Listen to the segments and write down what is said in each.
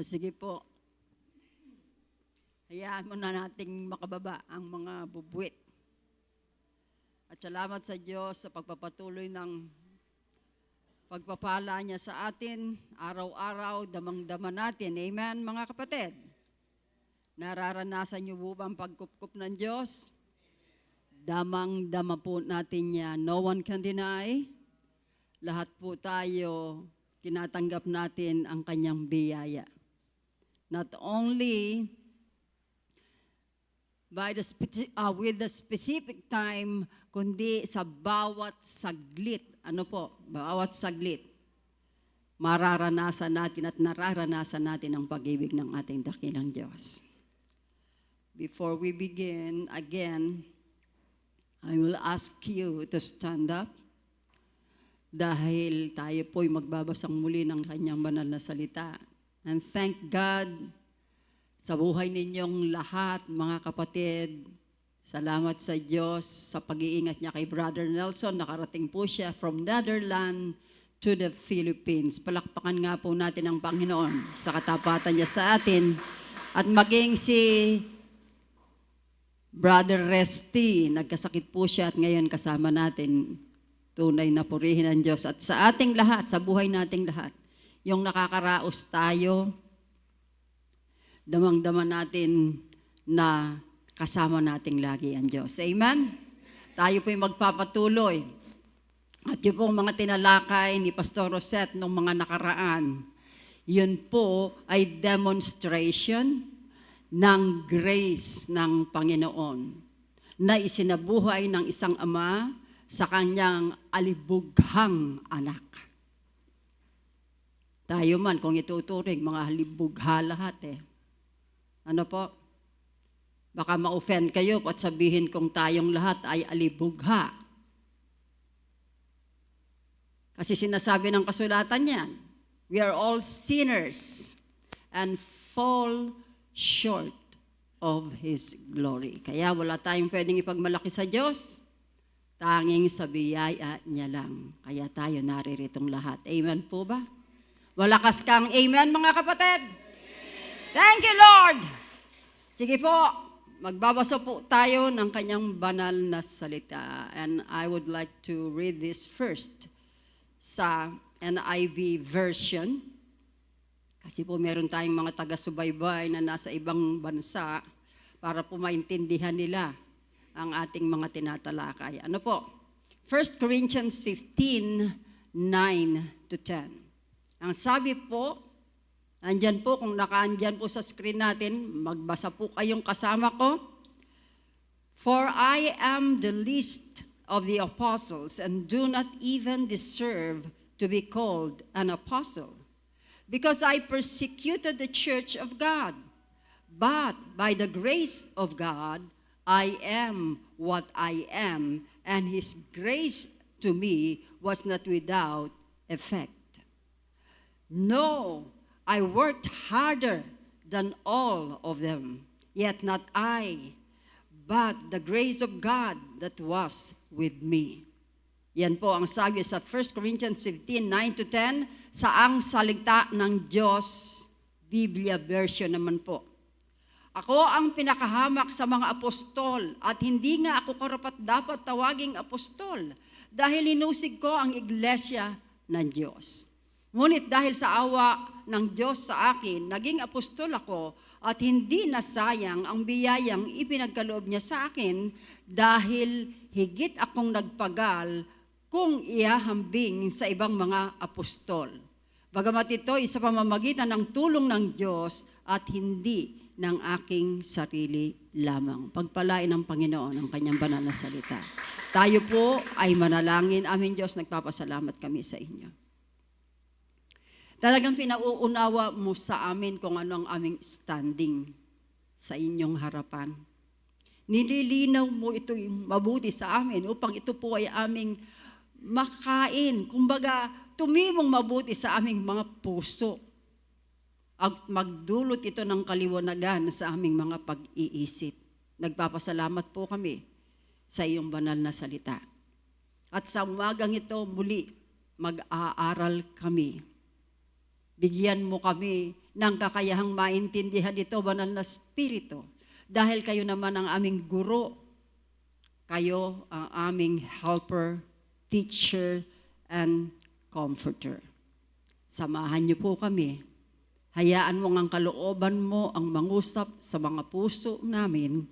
Sige po. Hayaan muna nating makababa ang mga bubuwit. At salamat sa Diyos sa pagpapatuloy ng pagpapala niya sa atin, araw-araw, damang-dama natin. Amen, mga kapatid? Nararanasan niyo po ba ang pagkupkup ng Diyos? Damang-dama po natin yan. No one can deny. Lahat po tayo, tinatanggap natin ang kanyang biyaya. Not only with the specific time, kundi sa bawat saglit. Ano po? Bawat saglit. Mararanasan natin at nararanasan natin ang pag-ibig ng ating dakilang Diyos. Before we begin, again, I will ask you to stand up dahil tayo po'y magbabasang muli ng kanyang banal na salita. And thank God sa buhay ninyong lahat, mga kapatid. Salamat sa Diyos sa pag-iingat niya kay Brother Nelson. Nakarating po siya from Netherlands to the Philippines. Palakpakan nga po natin ang Panginoon sa katapatan niya sa atin. At maging si Brother Resty, nagkasakit po siya at ngayon kasama natin. Tunay na purihin ng Diyos. At sa ating lahat, sa buhay nating lahat, yung nakakaraos tayo, damang-dama natin na kasama nating lagi ang Diyos. Amen? Tayo po'y magpapatuloy. At yung pong mga tinalakay ni Pastor Rosette nung mga nakaraan, yun po ay demonstration ng grace ng Panginoon na isinabuhay ng isang ama sa kanyang alibughang anak. Tayo man, kung ituturing, mga halibugha lahat eh. Ano po? Baka ma-offend kayo at sabihin kung tayong lahat ay alibugha. Kasi sinasabi ng kasulatan niyan, we are all sinners and fall short of His glory. Kaya wala tayong pwedeng ipagmalaki sa Diyos, tanging sa biyaya niya lang. Kaya tayo nariritong lahat. Amen po ba? Walakas kang amen, mga kapatid? Thank you, Lord! Sige po, magbabasa po tayo ng kanyang banal na salita. And I would like to read this first sa NIV version. Kasi po meron tayong mga taga-subaybay na nasa ibang bansa para po maintindihan nila ang ating mga tinatalakay. Ano po? 1 Corinthians 15, 9 to 10. Ang sabi po, andyan po, kung nakaandyan po sa screen natin, magbasa po kayong kasama ko. For I am the least of the apostles and do not even deserve to be called an apostle, because I persecuted the church of God. But by the grace of God, I am what I am, and His grace to me was not without effect. No, I worked harder than all of them, yet not I, but the grace of God that was with me. Yan po ang sabi sa 1 Corinthians 15, 9 to 10, saang salita ng Diyos, Biblia version naman po. Ako ang pinakahamak sa mga apostol at hindi nga ako karapat-dapat tawaging apostol dahil inusig ko ang iglesia ng Diyos. Ngunit dahil sa awa ng Diyos sa akin, naging apostol ako at hindi nasayang ang biyayang ipinagkaloob niya sa akin dahil higit akong nagpagal kung iahambing sa ibang mga apostol. Bagamat ito ay sa pamamagitan ng tulong ng Diyos at hindi ng aking sarili lamang. Pagpalain ng Panginoon ang kanyang banal na salita. Tayo po ay manalangin. Amin Diyos, nagpapasalamat kami sa inyo. Talagang pinauunawa mo sa amin kung ano ang aming standing sa inyong harapan. Nililinaw mo ito'y mabuti sa amin upang ito po ay aming makain. Kumbaga, tumimong mabuti sa aming mga puso. At magdulot ito ng kaliwanagan sa aming mga pag-iisip. Nagpapasalamat po kami sa iyong banal na salita. At sa umagang ito muli, mag-aaral kami Bigyan mo kami ng kakayahang maintindihan ito, Banal na Espiritu. Dahil kayo naman ang aming guro. Kayo ang aming helper, teacher, and comforter. Samahan niyo po kami. Hayaan mo ang kalooban mo ang mangusap sa mga puso namin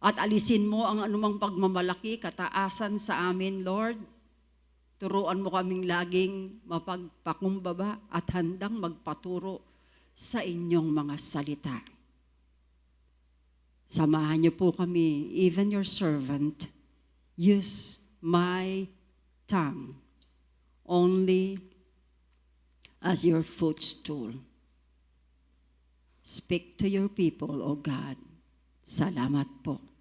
at alisin mo ang anumang pagmamalaki, kataasan sa amin, Lord. Turuan mo kaming laging mapagpakumbaba at handang magpaturo sa inyong mga salita. Samahan niyo po kami, even your servant, use my tongue only as your footstool. Speak to your people, O God. Salamat po.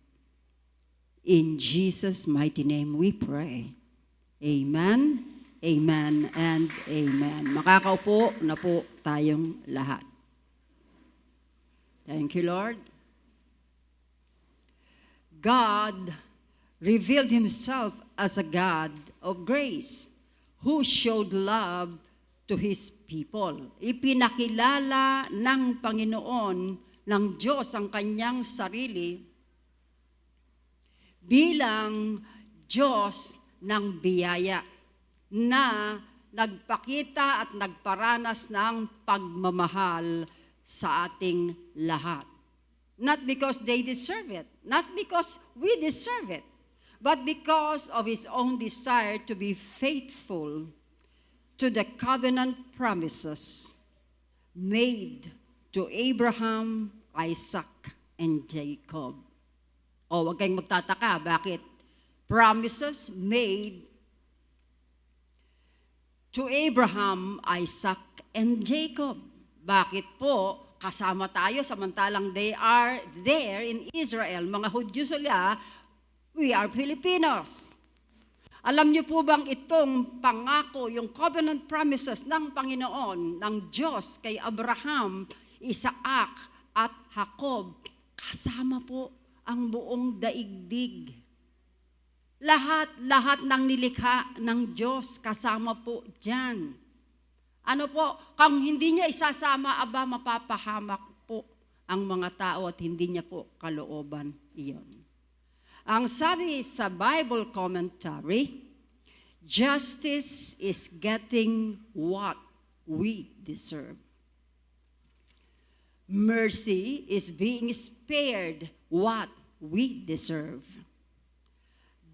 In Jesus' mighty name we pray. Amen, amen, and amen. Makakaupo na po tayong lahat. Thank you, Lord. God revealed Himself as a God of grace who showed love to His people. Ipinakilala ng Panginoon, ng Diyos ang kanyang sarili bilang Diyos ng biyaya na nagpakita at nagparanas ng pagmamahal sa ating lahat. Not because they deserve it, not because we deserve it, but because of His own desire to be faithful to the covenant promises made to Abraham, Isaac, and Jacob. O, huwag kayong magtataka, bakit? Promises made to Abraham, Isaac, and Jacob. Bakit po kasama tayo samantalang they are there in Israel? Mga Hudyo sila, we are Filipinos. Alam niyo po bang itong pangako, yung covenant promises ng Panginoon, ng Diyos kay Abraham, Isaac, at Jacob, kasama po ang buong daigdig. Lahat ng nilikha ng Diyos kasama po dyan. Ano po, kung hindi niya isasama, aba mapapahamak po ang mga tao at hindi niya po kalooban iyon. Ang sabi sa Bible commentary, justice is getting what we deserve. Mercy is being spared what we deserve.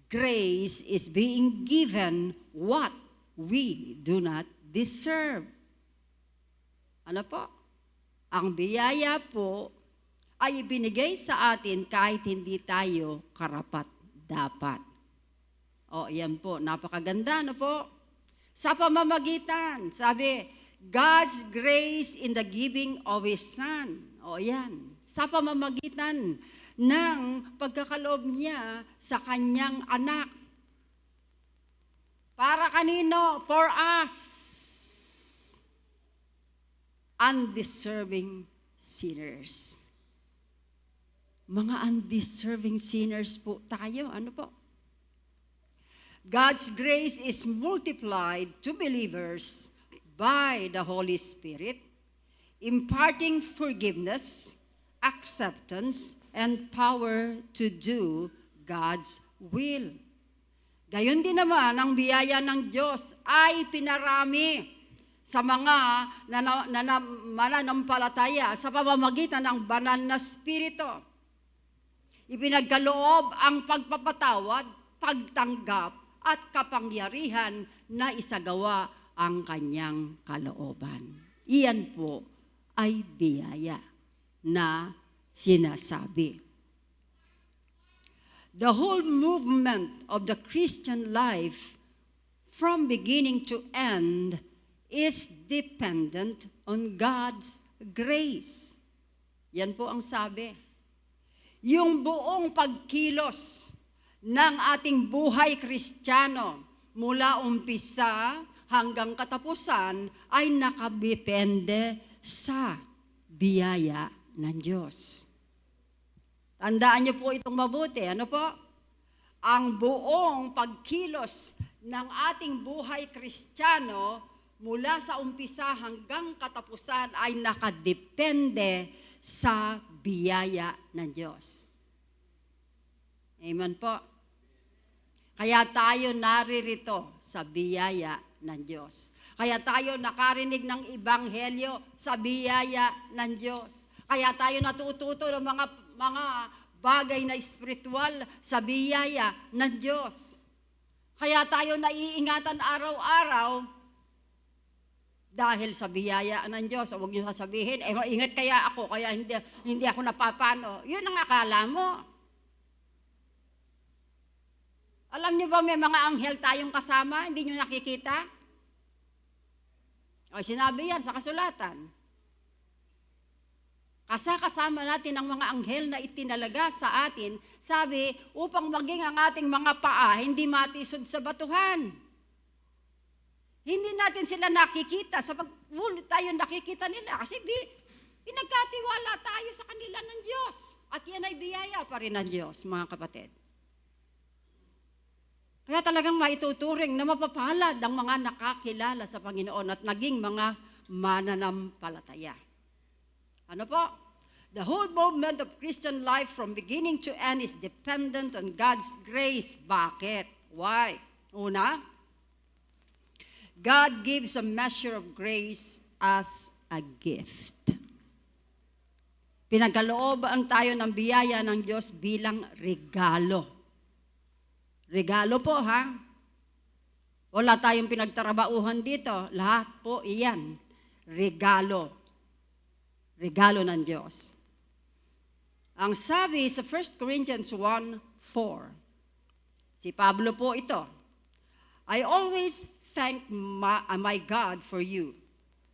Grace is being given what we do not deserve. Ano po? Ang biyaya po ay ibinigay sa atin kahit hindi tayo karapat-dapat. O, yan po, napakaganda, ano po? Sa pamamagitan, sabi, God's grace in the giving of His Son. O, yan. Sa pamamagitan ng pagkakaloob niya sa kanyang anak. Para kanino? For us. Undeserving sinners. Mga undeserving sinners po tayo. Ano po? God's grace is multiplied to believers by the Holy Spirit, imparting forgiveness, acceptance, and power to do God's will. Gayon din naman, ang biyaya ng Diyos ay pinarami sa mga mananampalataya sa pamamagitan ng Banal na Espiritu. Ipinagkaloob ang pagpapatawad, pagtanggap, at kapangyarihan na isagawa ang kanyang kalooban. Iyan po ay biyaya na sinasabi. The whole movement of the Christian life from beginning to end is dependent on God's grace. Yan po ang sabi. Yung buong pagkilos ng ating buhay Kristiyano mula umpisa hanggang katapusan ay nakadepende sa biyaya ng Diyos. Tandaan niyo po itong mabuti. Ano po? Ang buong pagkilos ng ating buhay Kristiyano mula sa umpisa hanggang katapusan ay nakadepende sa biyaya ng Diyos. Amen po. Kaya tayo naririto sa biyaya ng Diyos. Kaya tayo nakarinig ng ebanghelyo sa biyaya ng Diyos. Kaya tayo natututo ng mga bagay na espiritual sa biyaya ng Diyos. Kaya tayo naiingatan araw-araw dahil sa biyaya ng Diyos. Huwag niyo sasabihin, maingat kaya ako, kaya hindi ako napapano. Yun ang akala mo. Alam niyo ba may mga anghel tayong kasama, hindi niyo nakikita? O, sinabi yan sa kasulatan. Kasama natin ang mga anghel na itinalaga sa atin, sabi, upang maging ang ating mga paa, hindi matisod sa batuhan. Hindi natin sila nakikita, sa pagwulot tayo nakikita nila, kasi pinagkatiwala tayo sa kanila ng Diyos. At yan ay biyaya pa rin ng Diyos, mga kapatid. Kaya talagang maituturing na mapapalad ang mga nakakilala sa Panginoon at naging mga mananampalataya. Ano po? The whole movement of Christian life from beginning to end is dependent on God's grace. Bakit? Why? Una, God gives a measure of grace as a gift. Pinagkalooban tayo ng biyaya ng Diyos bilang regalo. Regalo po, ha? Wala tayong pinagtarabauhan dito. Lahat po iyan. Regalo. Regalo ng Diyos. Ang sabi sa 1 Corinthians 1:4, si Pablo po ito, I always thank my God for you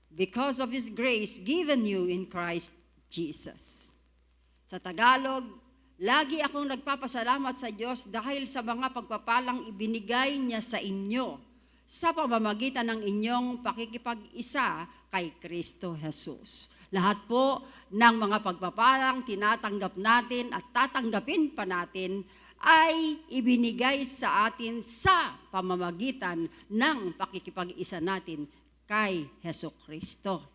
because of His grace given you in Christ Jesus. Sa Tagalog, lagi akong nagpapasalamat sa Diyos dahil sa mga pagpapalang ibinigay niya sa inyo sa pamamagitan ng inyong pakikipag-isa kay Kristo Jesus. Lahat po ng mga pagpapalang tinatanggap natin at tatanggapin pa natin ay ibinigay sa atin sa pamamagitan ng pakikipag-isa natin kay Jesucristo.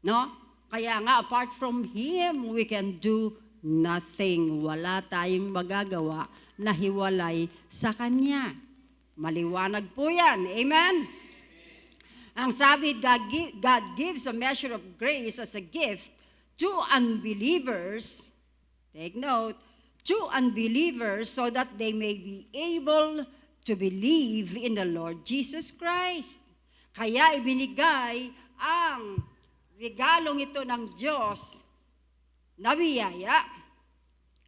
No? Kaya nga, apart from Him, we can do nothing. Wala tayong magagawa na hiwalay sa Kanya. Maliwanag po yan. Amen? Ang sabi, God gives a measure of grace as a gift to unbelievers, take note, to unbelievers so that they may be able to believe in the Lord Jesus Christ. Kaya ibinigay ang regalong ito ng Diyos na biyaya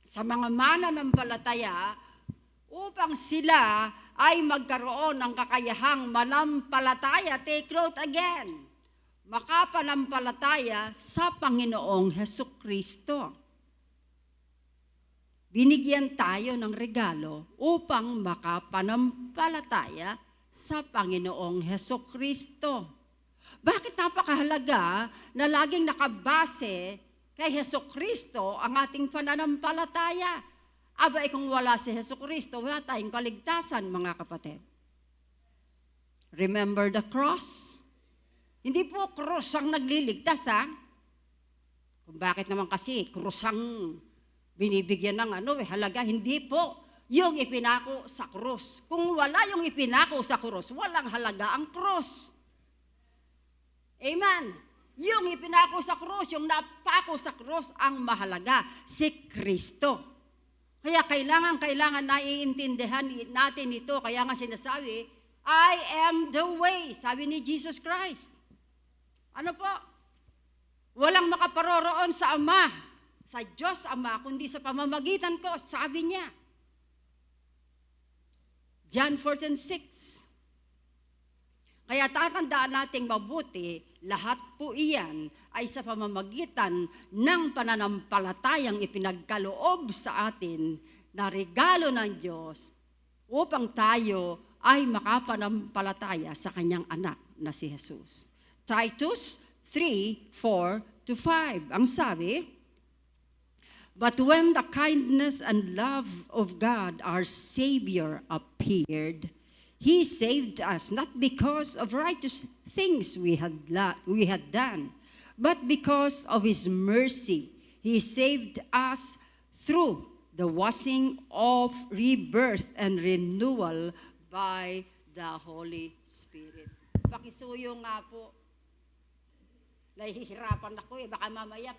sa mga mananampalataya upang sila ay magkaroon ng kakayahang manampalataya. Take note again, makapanampalataya sa Panginoong Hesukristo. Binigyan tayo ng regalo upang makapanampalataya sa Panginoong Hesukristo. Bakit napakahalaga na laging nakabase kay Hesukristo ang ating pananampalataya? Abay, kung wala si Hesukristo, wala tayong kaligtasan, mga kapatid. Remember the cross? Hindi po krus ang nagliligtas, ha? Kung bakit naman kasi krus ang binibigyan ng halaga, hindi po yung ipinako sa krus. Kung wala yung ipinako sa krus, walang halaga ang krus. Amen? Yung ipinako sa krus, yung napako sa krus, ang mahalaga, si Kristo. Kaya kailangan naiintindihan natin ito. Kaya nga sinasabi, I am the way, sabi ni Jesus Christ. Ano po? Walang makaparoroon sa Ama, sa Diyos Ama, kundi sa pamamagitan ko, sabi niya. John 14:6. Kaya tatandaan nating mabuti, lahat po iyan ay sa pamamagitan ng pananampalatayang ipinagkaloob sa atin na regalo ng Diyos upang tayo ay makapanampalataya sa Kanyang anak na si Jesus. Titus 3:4-5. Ang sabi, but when the kindness and love of God our Savior appeared, He saved us not because of righteous things we had done, but because of His mercy. He saved us through the washing of rebirth and renewal by the Holy Spirit. Pakisuyo nga po. Nahihirapan ako eh. Baka mamaya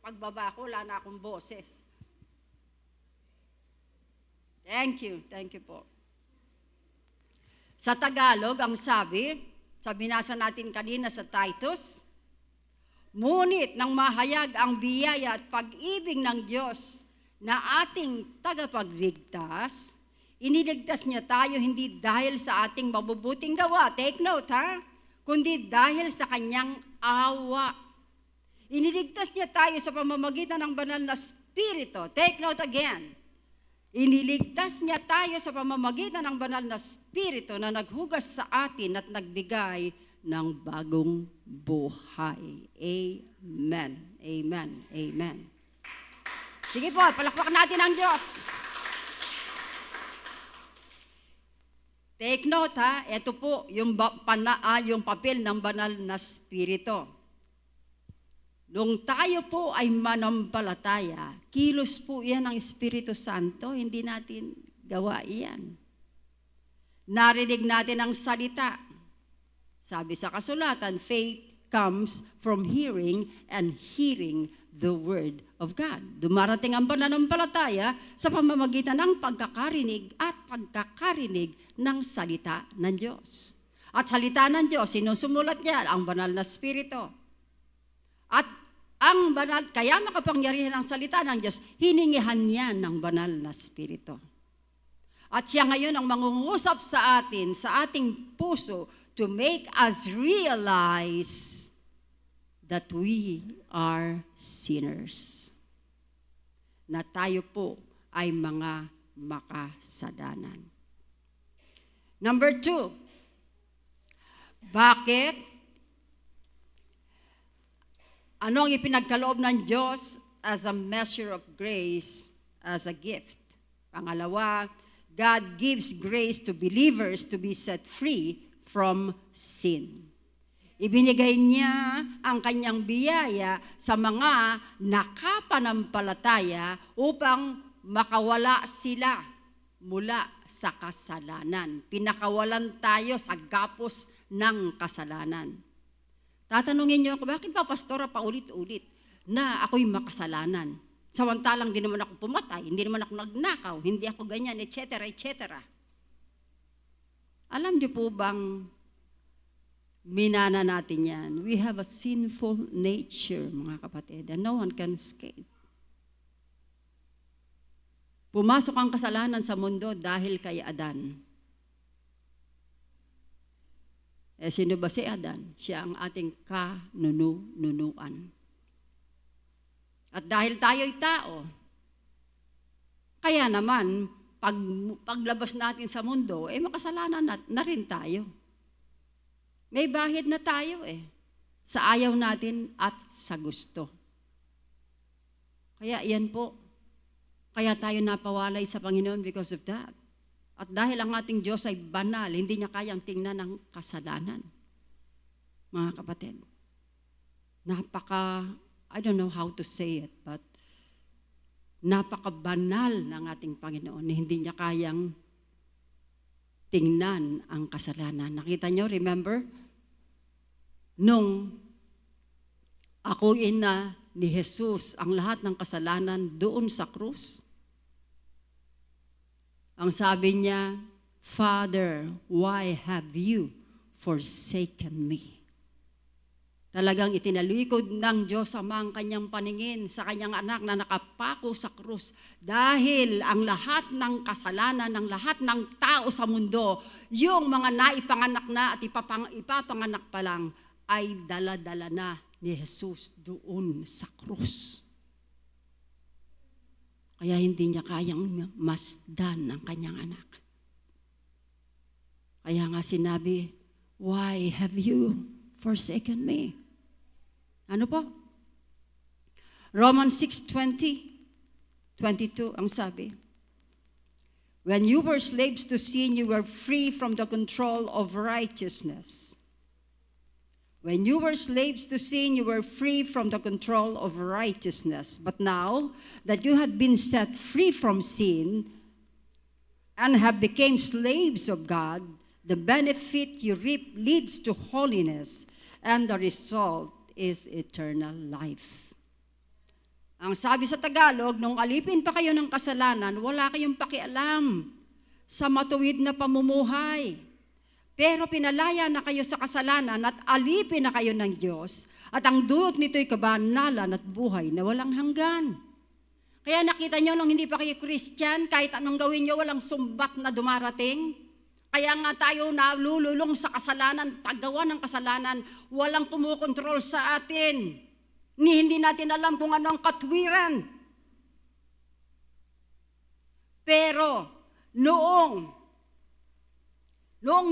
pagbaba ko, wala na akong boses. Thank you po. Sa Tagalog, ang sabi binasa natin kanina sa Titus, ngunit nang mahayag ang biyaya at pag-ibig ng Diyos na ating tagapagligtas, iniligtas niya tayo hindi dahil sa ating mabubuting gawa, take note ha, kundi dahil sa kanyang awa. Iniligtas niya tayo sa pamamagitan ng banal na Espiritu, take note again. Iniligtas niya tayo sa pamamagitan ng banal na Espiritu na naghugas sa atin at nagbigay ng bagong buhay. Amen. Amen. Amen. Sige po, palakpakan natin ang Diyos. Take note ha, ito po yung papel ng banal na Espiritu. Nung tayo po ay manampalataya, kilos po yan ng Espiritu Santo, hindi natin gawa iyan. Narinig natin ang salita. Sabi sa kasulatan, faith comes from hearing and hearing the Word of God. Dumarating ang pananampalataya sa pamamagitan ng pagkakarinig at pagkakarinig ng salita ng Diyos. At salita ng Diyos, sinusumulat niya ang banal na Espiritu. At ang banal, kaya makapangyarihan ang salita ng Diyos, hiningihan niya ng banal na Espiritu. At siya ngayon ang mangungusap sa atin, sa ating puso, to make us realize that we are sinners. Na tayo po ay mga makasalanan. Number 2, bakit? Ano ang ipinagkaloob ng Diyos as a measure of grace, as a gift? Pangalawa, God gives grace to believers to be set free from sin. Ibinigay niya ang kanyang biyaya sa mga nakapanampalataya upang makawala sila mula sa kasalanan. Pinakawalan tayo sa gapos ng kasalanan. Tatanungin niyo ako, bakit ba, pastora, paulit-ulit na ako'y makasalanan? Samantalang hindi naman ako pumatay, hindi naman ako nagnakaw, hindi ako ganyan, etc., etc. Alam niyo po bang minana natin yan? We have a sinful nature, mga kapatid, and no one can escape. Pumasok ang kasalanan sa mundo dahil kay Adan. Sino ba si Adan? Siya ang ating kanunuan. At dahil tayo'y tao, kaya naman, paglabas natin sa mundo, makasalanan na rin tayo. May bahid na tayo sa ayaw natin at sa gusto. Kaya yan po, kaya tayo napawalay sa Panginoon because of that. At dahil ang ating Diyos ay banal, hindi niya kayang tingnan ng kasalanan. Mga kapatid, I don't know how to say it, but napaka-banal ng ating Panginoon na hindi niya kayang tingnan ang kasalanan. Nakita niyo, remember? Nung akuin na ni Jesus ang lahat ng kasalanan doon sa krus, ang sabi niya, Father, why have you forsaken me? Talagang itinalikod ng Diyos Ama ang kanyang paningin sa kanyang anak na nakapako sa krus dahil ang lahat ng kasalanan ng lahat ng tao sa mundo, yung mga naipanganak na at ipapanganak pa lang, ay dala-dala na ni Jesus doon sa krus. Kaya hindi niya kayang masdan ang kanyang anak. Kaya nga sinabi, why have you forsaken me? Ano po? Romans 6:22 ang sabi. When you were slaves to sin, you were free from the control of righteousness. When you were slaves to sin, you were free from the control of righteousness. But now that you have been set free from sin and have become slaves of God, the benefit you reap leads to holiness, and the result is eternal life. Ang sabi sa Tagalog, nung alipin pa kayo ng kasalanan, wala kayong pakialam sa matuwid na pamumuhay. Pero pinalaya na kayo sa kasalanan at alipin na kayo ng Diyos, at ang dulot nito'y kabanalan at buhay na walang hanggan. Kaya nakita nyo, nung hindi pa kayo Christian, kahit anong gawin nyo, walang sumbat na dumarating. Kaya nga tayo nalululong sa kasalanan, paggawa ng kasalanan, walang kumukontrol sa atin. Hindi natin alam kung ano ang katwiran. Pero noong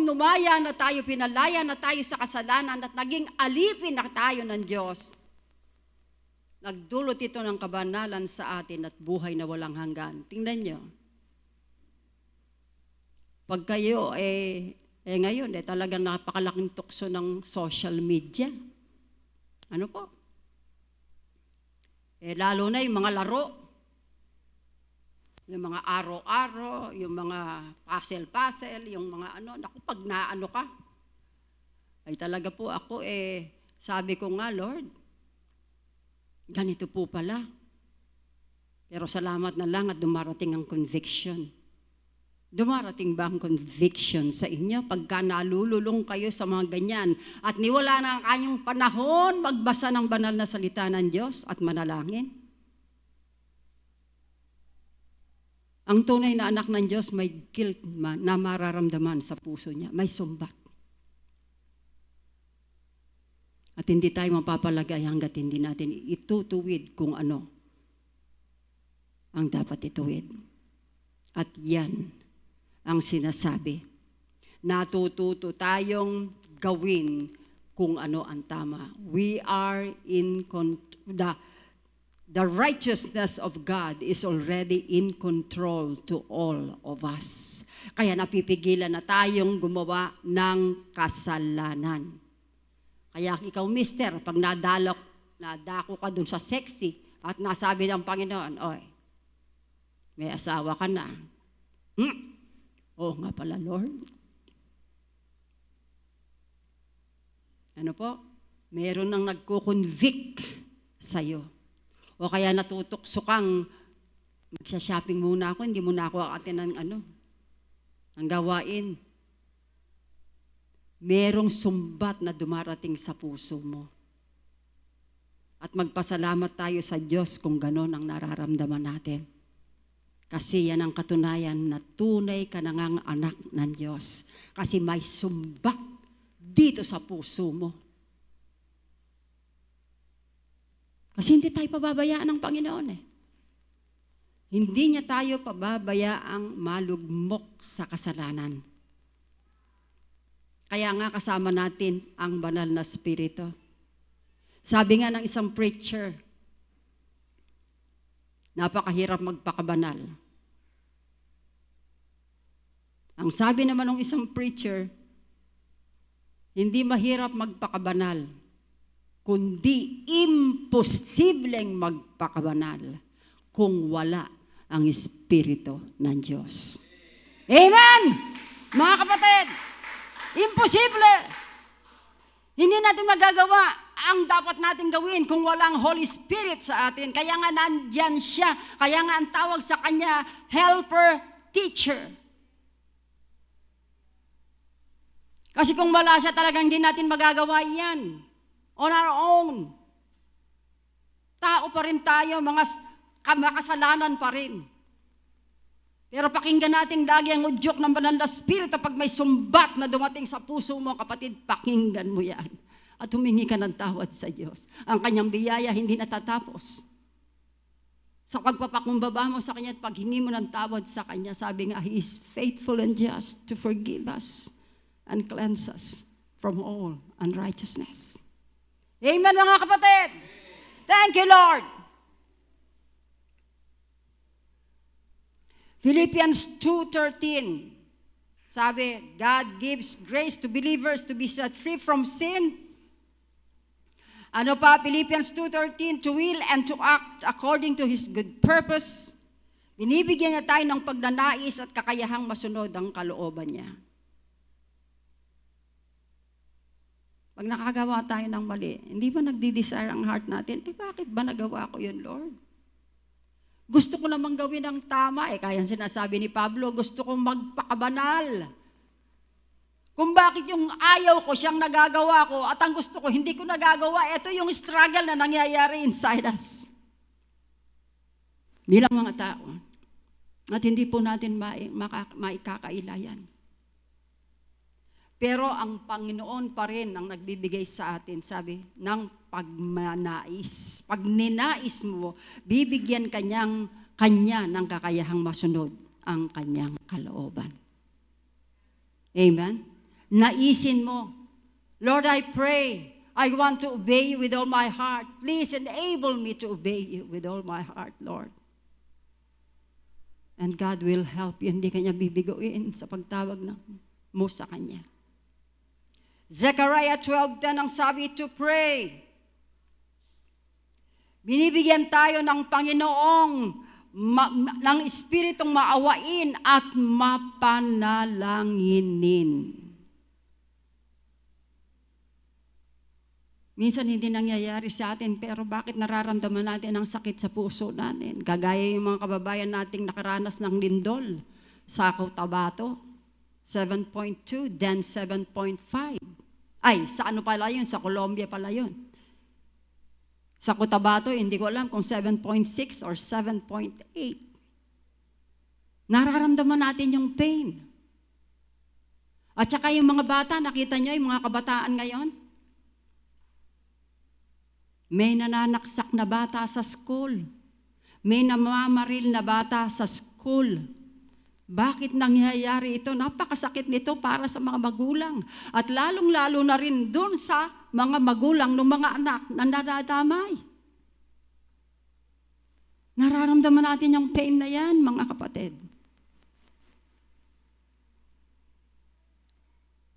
numaya na tayo, pinalaya na tayo sa kasalanan at naging alipin na tayo ng Diyos, nagdulot ito ng kabanalan sa atin at buhay na walang hanggan. Tingnan nyo. Pag kayo, ngayon, talagang napakalaking tukso ng social media. Ano po? Lalo na yung mga laro, yung mga aro-aro, yung mga puzzle-puzzle, yung mga naku, pag naano ka, ay talaga po ako, sabi ko nga, Lord, ganito po pala. Pero salamat na lang at dumarating ang conviction. Dumarating ba ang conviction sa inyo pagka nalululong kayo sa mga ganyan at niwala na kayong panahon magbasa ng banal na salita ng Diyos at manalangin? Ang tunay na anak ng Diyos may guilt na mararamdaman sa puso niya, may sumbat. At hindi tayo mapapalagay hanggat hindi natin itutuwid kung ano ang dapat ituwid. At yan ang sinasabi. Natututo tayong gawin kung ano ang tama. We are the righteousness of God is already in control to all of us. Kaya napipigilan na tayong gumawa ng kasalanan. Kaya ikaw, mister, pag nadako ka dun sa sexy at nasabi ng Panginoon, oy, may asawa ka na. Oo nga pala, Lord. Ano po? Meron nang nagko-convict sa'yo. O kaya natutokso kang, magsha-shopping muna ako, hindi muna ako aatin ng gawain. Merong sumbat na dumarating sa puso mo. At magpasalamat tayo sa Diyos kung gano'n ang nararamdaman natin. Kasi yan ang katunayan na tunay ka nang anak ng Diyos. Kasi may sumbat dito sa puso mo. Kasi hindi tayo pababayaan ng Panginoon Hindi niya tayo pababayaang malugmok sa kasalanan. Kaya nga kasama natin ang banal na Espiritu. Sabi nga ng isang preacher, napakahirap magpakabanal. Ang sabi naman ng isang preacher, hindi mahirap magpakabanal, kundi imposibleng magpakabanal kung wala ang Espiritu ng Diyos. Amen! Mga kapatid, imposible! Hindi natin magagawa ang dapat natin gawin kung walang Holy Spirit sa atin. Kaya nga nandyan siya. Kaya nga ang tawag sa kanya, helper, teacher. Kasi kung wala siya talagang hindi natin magagawa yan. On our own. Tao pa rin tayo, mga makasalanan pa rin. Pero pakinggan natin lagi ang udyok ng banal na Espiritu pag may sumbat na dumating sa puso mo, kapatid, pakinggan mo yan. At humingi ka ng tawad sa Diyos. Ang kanyang biyaya hindi natatapos. Sa pagpapakumbaba mo sa Kanya at paghingi mo ng tawad sa Kanya, sabi nga, He is faithful and just to forgive us and cleanse us from all unrighteousness. Amen, mga kapatid! Thank you, Lord! Philippians 2:13. Sabi, God gives grace to believers to be set free from sin. Ano pa? Philippians 2:13, to will and to act according to His good purpose. Binibigyan niya tayo ng pagnanais at kakayahang masunod ang kalooban niya. Pag nakagawa tayo ng mali, hindi ba nagdi-desire ang heart natin? Bakit ba nagawa ko yun, Lord? Gusto ko namang gawin ang tama. Kaya sinasabi ni Pablo, gusto kong magpakabanal. Kung bakit yung ayaw ko, siyang nagagawa ko, at ang gusto ko, hindi ko nagagawa, ito yung struggle na nangyayari inside us. Bilang mga tao. At hindi po natin maikakaila yan. Pero ang Panginoon pa rin ang nagbibigay sa atin, sabi, ng pagmanais. Pag ninais mo, bibigyan kanya ng kakayahang masunod ang kanyang kalooban. Amen? Naisin mo, Lord, I pray, I want to obey you with all my heart. Please enable me to obey you with all my heart, Lord. And God will help you. Hindi kanya bibiguin sa pagtawag mo sa kanya. Zechariah 12:10 ang sabi, to pray. Binibigyan tayo ng Panginoong ng Espiritong maawain at mapanalanginin. Minsan hindi nangyayari sa atin, pero bakit nararamdaman natin ang sakit sa puso natin? Kagaya yung mga kababayan nating nakaranas ng lindol sa Cotabato, 7.2, then 7.5. Ay, sa ano pala yun? Sa Colombia pala yun. Sa Cotabato, hindi ko alam kung 7.6 or 7.8. Nararamdaman natin yung pain. At saka yung mga bata, nakita nyo yung mga kabataan ngayon? May nananaksak na bata sa school. May namamaril na bata sa school. Bakit nangyayari ito? Napakasakit nito para sa mga magulang. At lalong-lalo na rin dun sa mga magulang ng mga anak na nadadamay. Nararamdaman natin yung pain na yan, mga kapatid.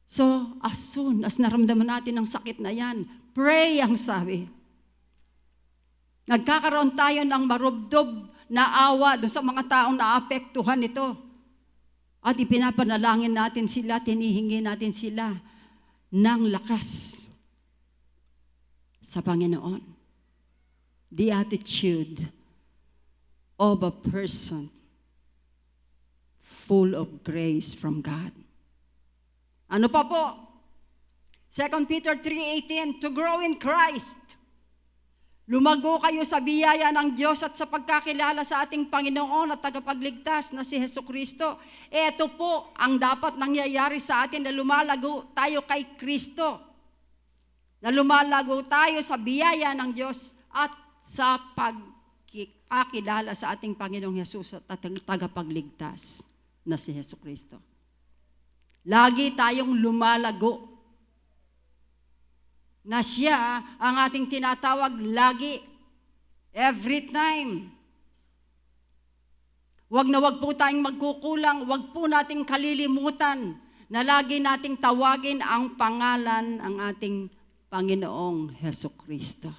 So, as soon as naramdaman natin ang sakit na yan, pray ang sabi. Nagkakaroon tayo ng marubdob na awa doon sa mga taong naapektuhan nito. At ipinapanalangin natin sila, tinihingi natin sila ng lakas sa Panginoon. The attitude of a person full of grace from God. Ano pa po? 2 Peter 3:18, to grow in Christ. Lumago kayo sa biyaya ng Diyos at sa pagkakilala sa ating Panginoon at tagapagligtas na si Jesucristo. Ito po ang dapat nangyayari sa atin, na lumalago tayo kay Kristo. Na lumalago tayo sa biyaya ng Diyos at sa pagkakilala sa ating Panginoong Jesus at tagapagligtas na si Jesucristo. Lagi tayong lumalago. Na siya ang ating tinatawag lagi, every time. Wag na wag po tayong magkukulang, wag po nating kalilimutan na lagi nating tawagin ang pangalan ng ating Panginoong Hesukristo.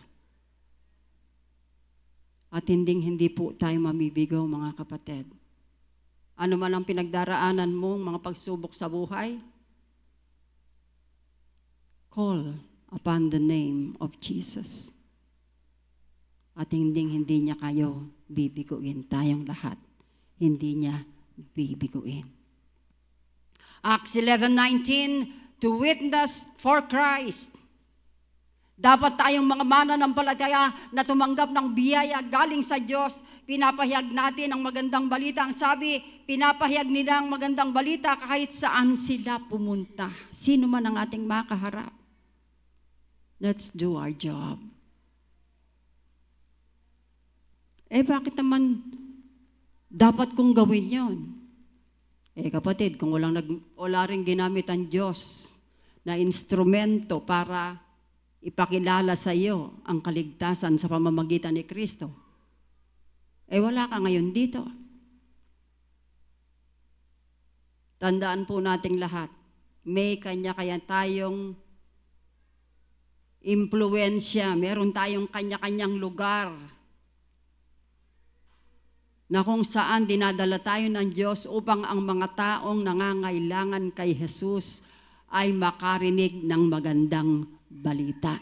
At hindi po tayo mamibigaw, mga kapatid. Ano man ang pinagdaraanan mong mga pagsubok sa buhay, call upon the name of Jesus. At hindi niya kayo bibiguin, tayong lahat. Hindi niya bibiguin. Acts 11:19, to witness for Christ. Dapat tayong mga mananampalataya na tumanggap ng biyaya galing sa Diyos, pinapahayag natin ang magandang balita. Ang sabi, pinapahayag nila ang magandang balita kahit saan sila pumunta. Sino man ang ating makaharap. Let's do our job. Bakit naman dapat kong gawin yon? Kapatid, kung wala rin ginamit ang Diyos na instrumento para ipakilala sa iyo ang kaligtasan sa pamamagitan ni Kristo, wala ka ngayon dito. Tandaan po nating lahat, may kanya-kanya tayong impluensya, meron tayong kanya-kanyang lugar na kung saan dinadala tayo ng Diyos upang ang mga taong nangangailangan kay Jesus ay makarinig ng magandang balita.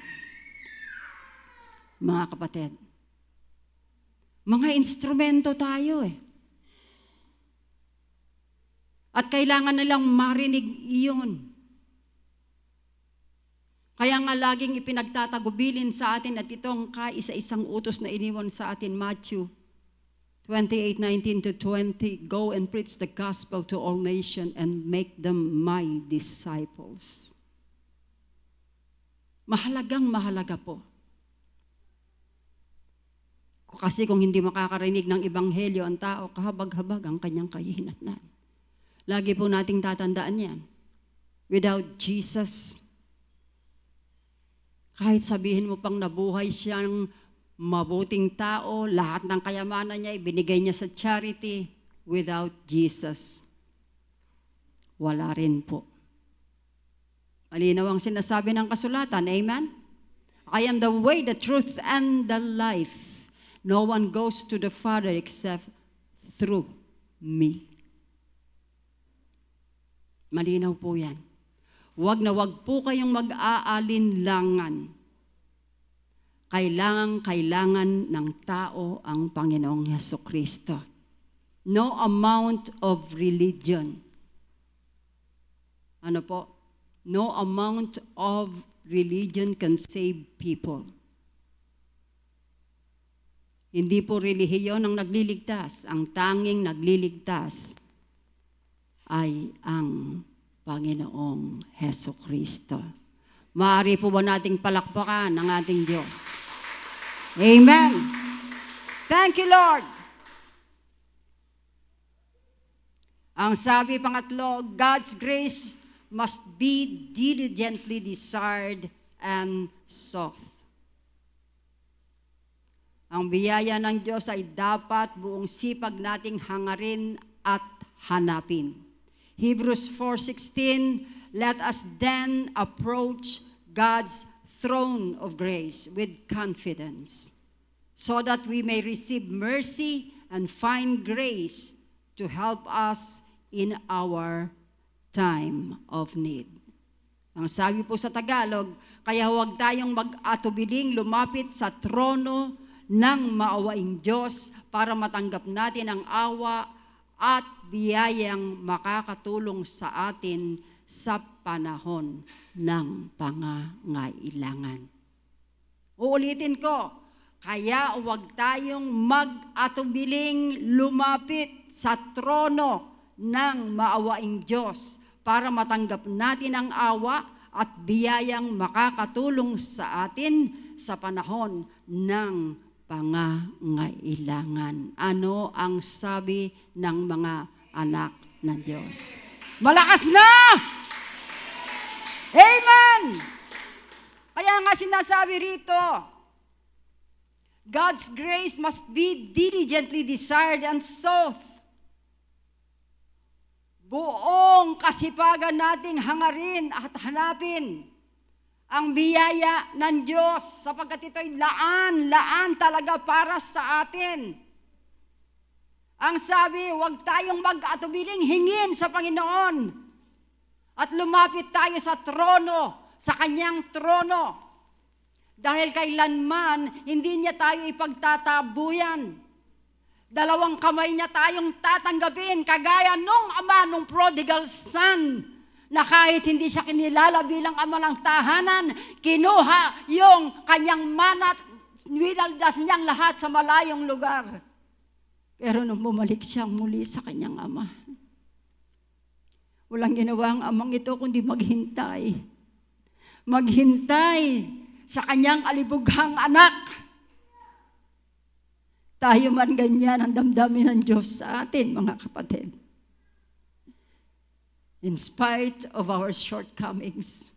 Mga kapatid, mga instrumento tayo At kailangan nilang marinig iyon. Kaya nga laging ipinagtatagubilin sa atin at itong kaisa-isang utos na iniwan sa atin, Matthew 28:19-20, Go and preach the gospel to all nations and make them my disciples. Mahalagang mahalaga po. Kasi kung hindi makakarinig ng ebanghelyo ang tao, kahabag-habag ang kanyang kahihinatnan. Lagi po nating tatandaan yan. Without Jesus, kahit sabihin mo pang nabuhay siyang mabuting tao, lahat ng kayamanan niya ibinigay niya sa charity, without Jesus, wala rin po. Malinaw ang sinasabi ng kasulatan, amen? I am the way, the truth, and the life. No one goes to the Father except through me. Malinaw po yan. Huwag na huwag po kayong mag-aalinlangan. Kailangan ng tao ang Panginoong Hesukristo. No amount of religion. Ano po? No amount of religion can save people. Hindi po relihiyon ang nagliligtas. Ang tanging nagliligtas ay ang Panginoong Hesukristo. Maaari po ba nating palakpakan ang ating Diyos? Amen. Thank you, Lord. Ang sabi pangatlo, God's grace must be diligently desired and sought. Ang biyaya ng Diyos ay dapat buong sipag nating hangarin at hanapin. Hebrews 4:16, let us then approach God's throne of grace with confidence, so that we may receive mercy and find grace to help us in our time of need. Ang sabi po sa Tagalog, kaya huwag tayong mag-atubiling lumapit sa trono ng maawaing Diyos para matanggap natin ang awa at biyayang makakatulong sa atin sa panahon ng pangangailangan. Uulitin ko, kaya huwag tayong mag-atubiling lumapit sa trono ng maawaing Diyos para matanggap natin ang awa at biyayang makakatulong sa atin sa panahon ng pangangailangan. Ano ang sabi ng mga anak ng Diyos? Malakas na! Amen! Kaya nga sinasabi rito, God's grace must be diligently desired and sought. Buong kasipagan nating hangarin at hanapin ang biyaya ng Diyos sapagkat ito'y laan talaga para sa atin. Ang sabi, huwag tayong mag-atubiling hingin sa Panginoon at lumapit tayo sa trono, sa kanyang trono. Dahil kailanman, hindi niya tayo ipagtatabuyan. Dalawang kamay niya tayong tatanggapin, kagaya nung ama, nung prodigal son, na kahit hindi siya kinilala bilang ama ng tahanan, kinuha yung kanyang manat, winaldas niyang lahat sa malayong lugar. Pero nung bumalik siyang muli sa kanyang ama, walang ginawa ang amang ito kundi maghintay. Maghintay sa kanyang alibughang anak. Tayo man ganyan ang damdamin ng Diyos sa atin, mga kapatid. In spite of our shortcomings,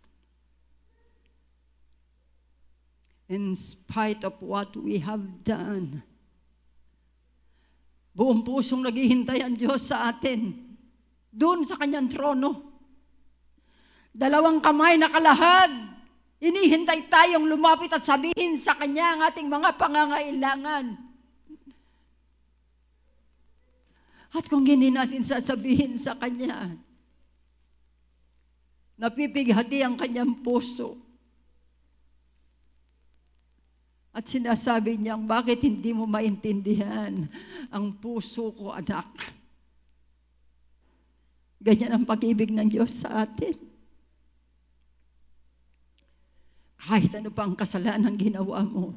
in spite of what we have done, buong pusong naghihintay ang Diyos sa atin doon sa kanyang trono. Dalawang kamay nakalahad. Hinihintay tayong lumapit at sabihin sa kanya ang ating mga pangangailangan. At kung hindi natin sasabihin sa kanya, napipighati ang kanyang puso. At sinasabi niyang, bakit hindi mo maintindihan ang puso ko, anak? Ganyan ang pag-ibig ng Diyos sa atin. Kahit ano pa ang kasalanan ginawa mo,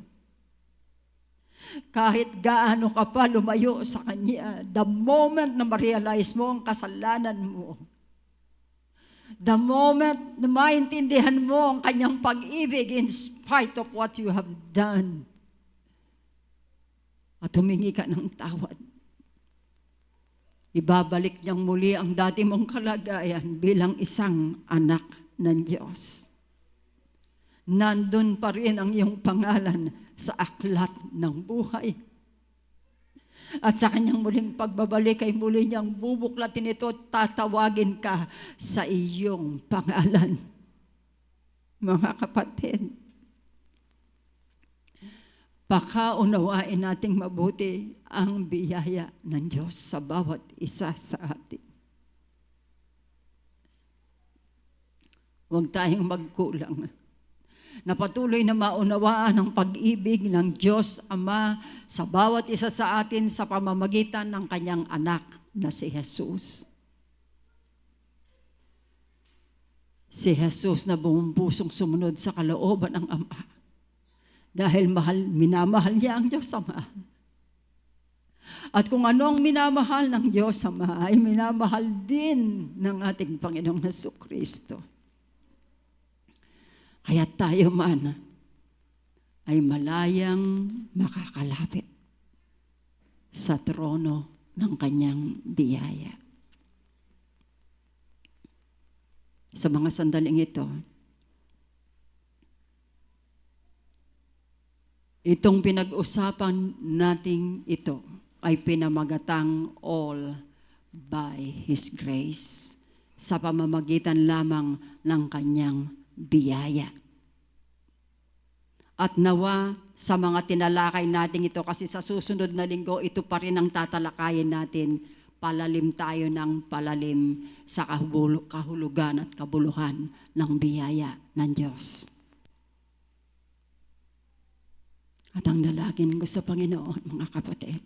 kahit gaano ka pa lumayo sa Kanya, the moment na ma-realize mo ang kasalanan mo, the moment na maintindihan mo ang Kanyang pag-ibig in spite of what you have done, at humingi ka ng tawad, ibabalik niyang muli ang dati mong kalagayan bilang isang anak ng Diyos. Nandun pa rin ang iyong pangalan sa aklat ng buhay. At sa kanyang muling pagbabalik ay muli niyang bubuklatin ito at tatawagin ka sa iyong pangalan. Mga kapatid, pakaunawain nating mabuti ang biyaya ng Diyos sa bawat isa sa atin. Huwag tayong magkulang na patuloy na maunawaan ang pag-ibig ng Diyos Ama sa bawat isa sa atin sa pamamagitan ng Kanyang anak na si Jesus. Si Jesus na buong pusong sumunod sa kalooban ng Ama dahil minamahal niya ang Diyos Ama. At kung anong minamahal ng Diyos Ama ay minamahal din ng ating Panginoong Jesucristo. Kaya tayo man ay malayang makakalapit sa trono ng Kanyang biyaya. Sa mga sandaling ito, itong pinag-usapan nating ito ay pinamagatang all by His grace sa pamamagitan lamang ng Kanyang biyaya. At nawa sa mga tinalakay natin ito, kasi sa susunod na linggo, ito pa rin ang tatalakayin natin, palalim tayo ng palalim sa kahulugan at kabuluhan ng biyaya ng Diyos. At ang dalangin ko sa Panginoon, mga kapatid,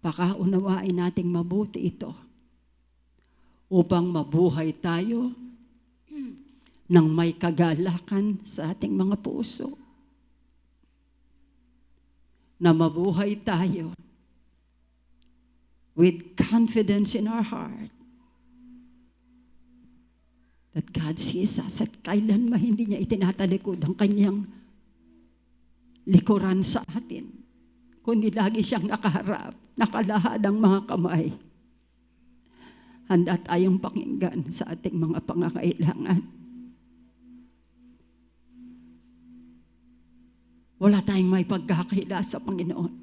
pakaunawain nating mabuti ito upang mabuhay tayo ng may kagalakan sa ating mga puso. Na mabuhay tayo with confidence in our heart that God sees us at kailanman hindi niya itinatalikod ang Kanyang likuran sa atin, kundi lagi siyang nakaharap, nakalahad ang mga kamay. Handa tayong pakinggan sa ating mga pangangailangan. Wala tayong may pagkakaila sa Panginoon.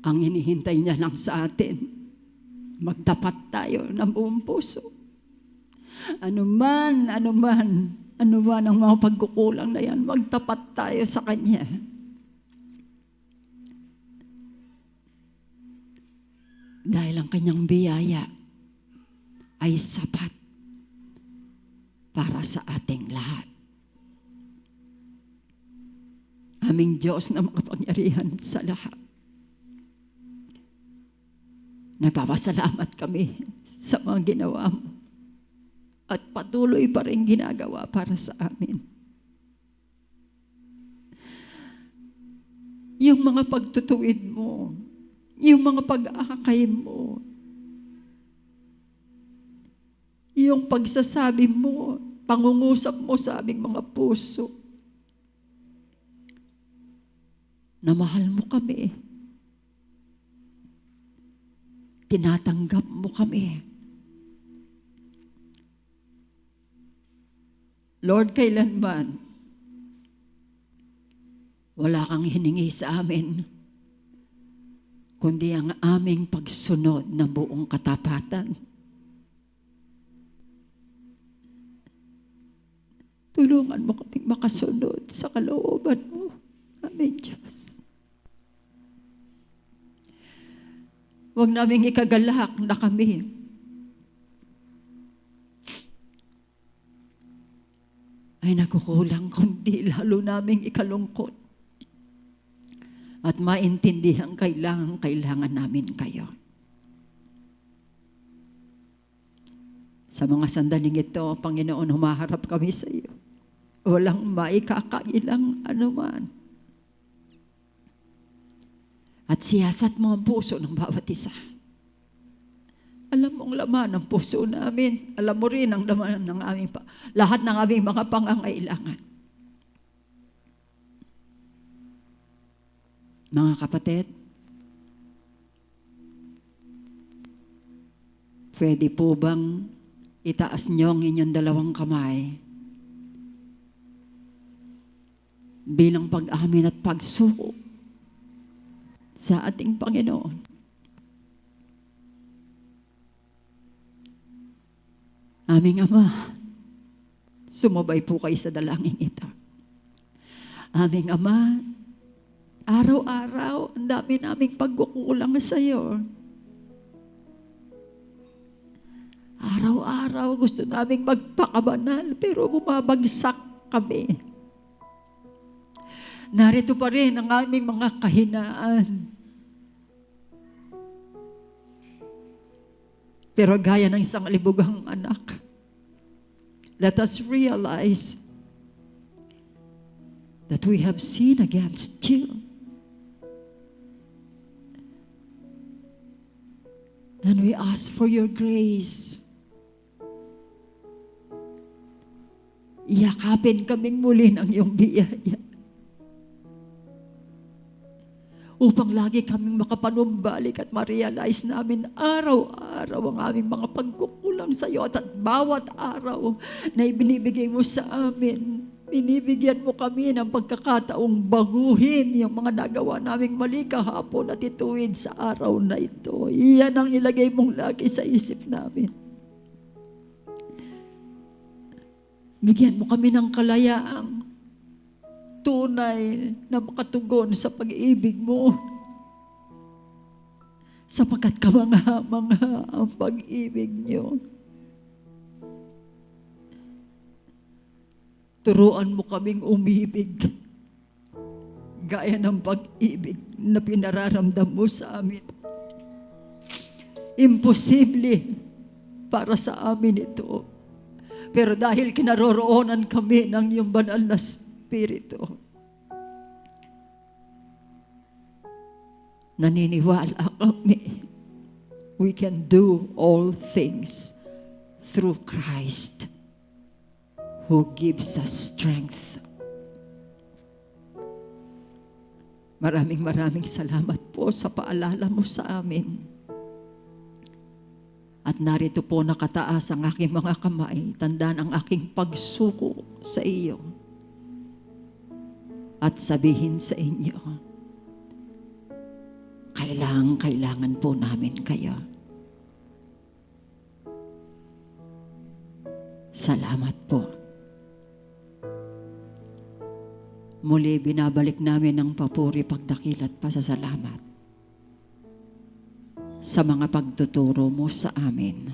Ang hinihintay niya lang sa atin, magtapat tayo ng buong puso. Ano man ang mga pagkukulang na yan, magtapat tayo sa Kanya. Dahil ang Kanyang biyaya ay sapat para sa ating lahat. Aming Diyos na makapangyarihan sa lahat. Nagpapasalamat kami sa mga ginawa mo at patuloy pa rin ginagawa para sa amin. Yung mga pagtutuwid mo, yung mga pag-aakay mo, yung pagsasabi mo, pangungusap mo sa aming mga puso, na mahal mo kami, tinatanggap mo kami. Lord, kailanman wala kang hiningi sa amin, kundi ang aming pagsunod ng buong katapatan. Tulungan mo kaming makasunod sa kalooban mo, aming Diyos. Huwag naming ikagalak na kami ay nagkukulang, kundi lalo naming ikalungkot at maintindihan kailangan namin kayo. Sa mga sandaling ito, Panginoon, humaharap kami sa iyo. Walang maikakailang anuman. At siyasat mo ang puso ng bawat isa. Alam mo ang laman ng puso namin. Alam mo rin ang laman ng lahat ng aming mga pangangailangan. Mga kapatid, pwede po bang itaas niyo ang inyong dalawang kamay bilang pag-amin at pagsuko sa ating Panginoon? Aming Ama, sumabay po kayo sa dalangin ito. Aming Ama, araw-araw, ang dami naming pagkukulang sa iyo. Araw-araw, gusto naming magpakabanal, pero bumabagsak kami. Narito pa rin ang aming mga kahinaan. Pero gaya ng isang libugang anak, let us realize that we have sinned against you. And we ask for your grace. Yakapin kaming muli ng iyong biyaya upang lagi kaming makapanumbalik at ma-realize namin araw-araw ang aming mga pagkukulang sa iyo at bawat araw na ibinibigay mo sa amin, binibigyan mo kami ng pagkakataong baguhin yung mga nagawa naming mali kahapon at ituwid sa araw na ito. Iyan ang ilagay mong lagi sa isip namin. Bigyan mo kami ng kalayaang tunay na makatugon sa pag-ibig mo. Sapagkat kamangha-mangha ang pag-ibig niyo. Turuan mo kaming umibig gaya ng pag-ibig na pinararamdam mo sa amin. Imposible para sa amin ito. Pero dahil kinaroroonan kami ng iyong banal na Espiritu, naniniwala kami, we can do all things through Christ who gives us strength. Maraming salamat po sa paalala mo sa amin. At narito po nakataas ang aking mga kamay, tandaan ang aking pagsuko sa iyo. At sabihin sa inyo, kailangan po namin kayo. Salamat po. Muli binabalik namin ang papuri, pagdakil at pasasalamat sa mga pagtuturo mo sa amin.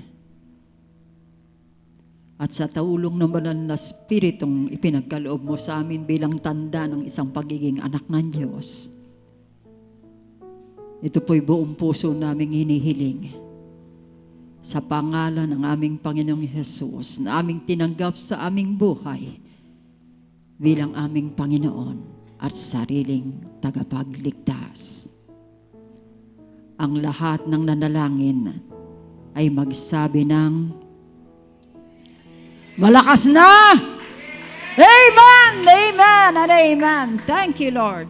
At sa taulong ng banal na Espiritong ipinagkaloob mo sa amin bilang tanda ng isang pagiging anak ng Diyos. Ito po'y buong puso naming hinihiling sa pangalan ng aming Panginoong Hesus na aming tinanggap sa aming buhay bilang aming Panginoon at sariling tagapagligtas. Ang lahat ng nanalangin ay magsabi ng malakas na! Amen! Amen and amen! Thank you, Lord.